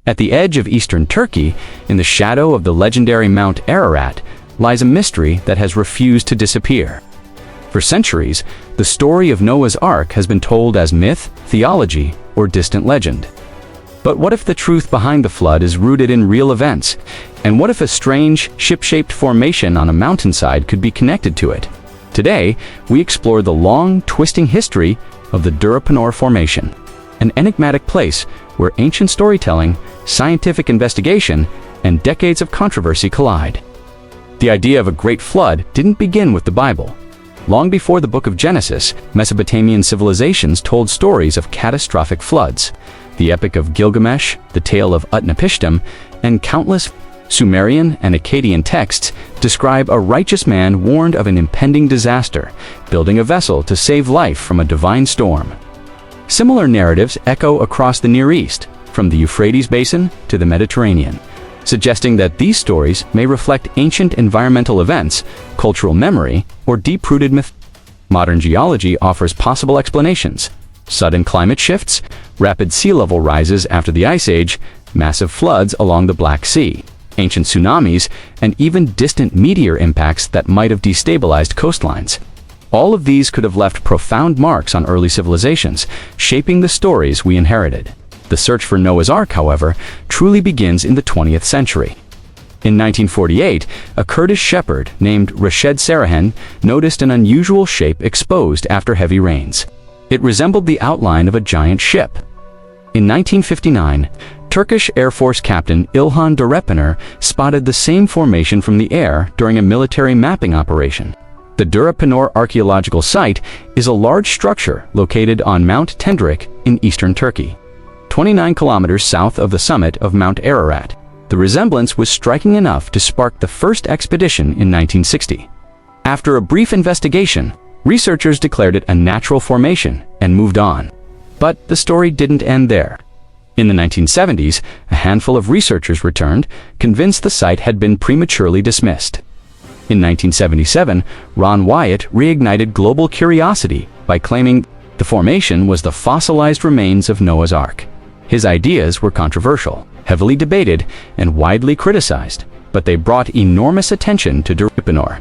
At the edge of eastern Turkey, in the shadow of the legendary Mount Ararat, lies a mystery that has refused to disappear. For centuries, the story of Noah's Ark has been told as myth, theology, or distant legend. But what if the truth behind the flood is rooted in real events? And what if a strange, ship-shaped formation on a mountainside could be connected to it? Today, we explore the long, twisting history of the Durupınar Formation, an enigmatic place where ancient storytelling, scientific investigation, and decades of controversy collide. The idea of a great flood didn't begin with the Bible. Long before the book of Genesis, Mesopotamian civilizations told stories of catastrophic floods. The Epic of Gilgamesh, the Tale of Utnapishtim, and countless Sumerian and Akkadian texts describe a righteous man warned of an impending disaster, building a vessel to save life from a divine storm. Similar narratives echo across the Near East, from the Euphrates Basin to the Mediterranean, suggesting that these stories may reflect ancient environmental events, cultural memory, or deep-rooted myth. Modern geology offers possible explanations: sudden climate shifts, rapid sea level rises after the Ice Age, massive floods along the Black Sea, ancient tsunamis, and even distant meteor impacts that might have destabilized coastlines. All of these could have left profound marks on early civilizations, shaping the stories we inherited. The search for Noah's Ark, however, truly begins in the 20th century. In 1948, a Kurdish shepherd named Rashed Sarahan noticed an unusual shape exposed after heavy rains. It resembled the outline of a giant ship. In 1959, Turkish Air Force Captain İlhan Durupınar spotted the same formation from the air during a military mapping operation. The Durupınar archaeological site is a large structure located on Mount Tendrik in eastern Turkey, 29 kilometers south of the summit of Mount Ararat. The resemblance was striking enough to spark the first expedition in 1960. After a brief investigation, researchers declared it a natural formation and moved on. But the story didn't end there. In the 1970s, a handful of researchers returned, convinced the site had been prematurely dismissed. In 1977, Ron Wyatt reignited global curiosity by claiming the formation was the fossilized remains of Noah's Ark. His ideas were controversial, heavily debated, and widely criticized, but they brought enormous attention to Durupınar.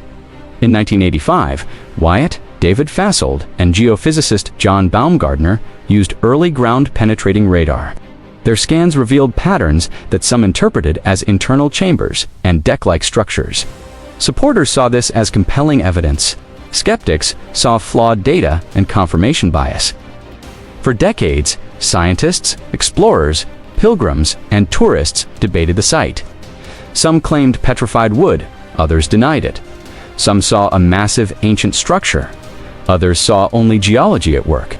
In 1985, Wyatt, David Fassold, and geophysicist John Baumgartner used early ground-penetrating radar. Their scans revealed patterns that some interpreted as internal chambers and deck-like structures. Supporters saw this as compelling evidence. Skeptics saw flawed data and confirmation bias. For decades, scientists, explorers, pilgrims, and tourists debated the site. Some claimed petrified wood, others denied it. Some saw a massive ancient structure. Others saw only geology at work.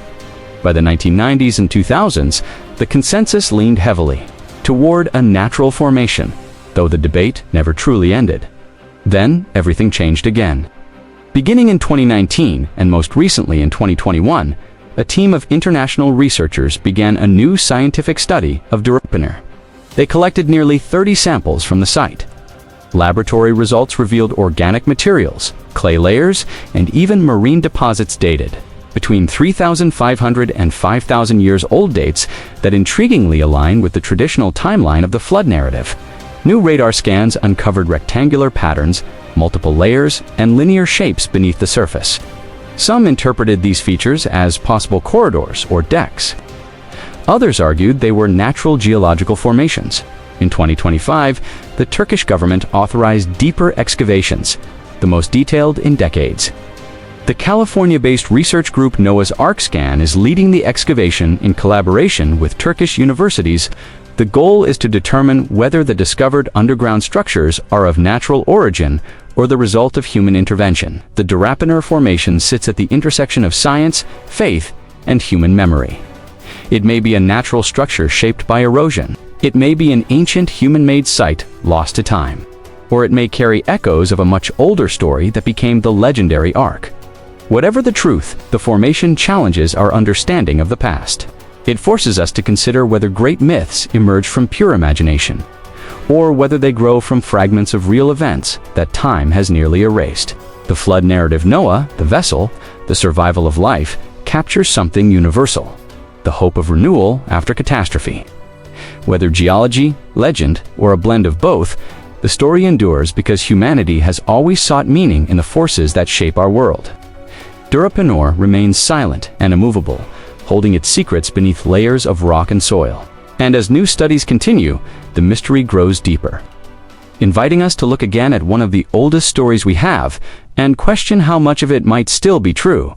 By the 1990s and 2000s, the consensus leaned heavily toward a natural formation, though the debate never truly ended. Then, everything changed again. Beginning in 2019, and most recently in 2021, a team of international researchers began a new scientific study of Durupınar. They collected nearly 30 samples from the site. Laboratory results revealed organic materials, clay layers, and even marine deposits dated between 3,500 and 5,000 years old, dates that intriguingly align with the traditional timeline of the flood narrative. New radar scans uncovered rectangular patterns, multiple layers, and linear shapes beneath the surface. Some interpreted these features as possible corridors or decks. Others argued they were natural geological formations. In 2025, the Turkish government authorized deeper excavations, the most detailed in decades. The California-based research group Noah's Ark Scan is leading the excavation in collaboration with Turkish universities. The goal is to determine whether the discovered underground structures are of natural origin or the result of human intervention. The Durupınar Formation sits at the intersection of science, faith, and human memory. It may be a natural structure shaped by erosion. It may be an ancient human-made site lost to time. Or it may carry echoes of a much older story that became the legendary Ark. Whatever the truth, the formation challenges our understanding of the past. It forces us to consider whether great myths emerge from pure imagination, or whether they grow from fragments of real events that time has nearly erased. The flood narrative Noah, the vessel, the survival of life, captures something universal: the hope of renewal after catastrophe. Whether geology, legend, or a blend of both, the story endures because humanity has always sought meaning in the forces that shape our world. Durupınar remains silent and immovable, holding its secrets beneath layers of rock and soil. And as new studies continue, the mystery grows deeper, inviting us to look again at one of the oldest stories we have and question how much of it might still be true.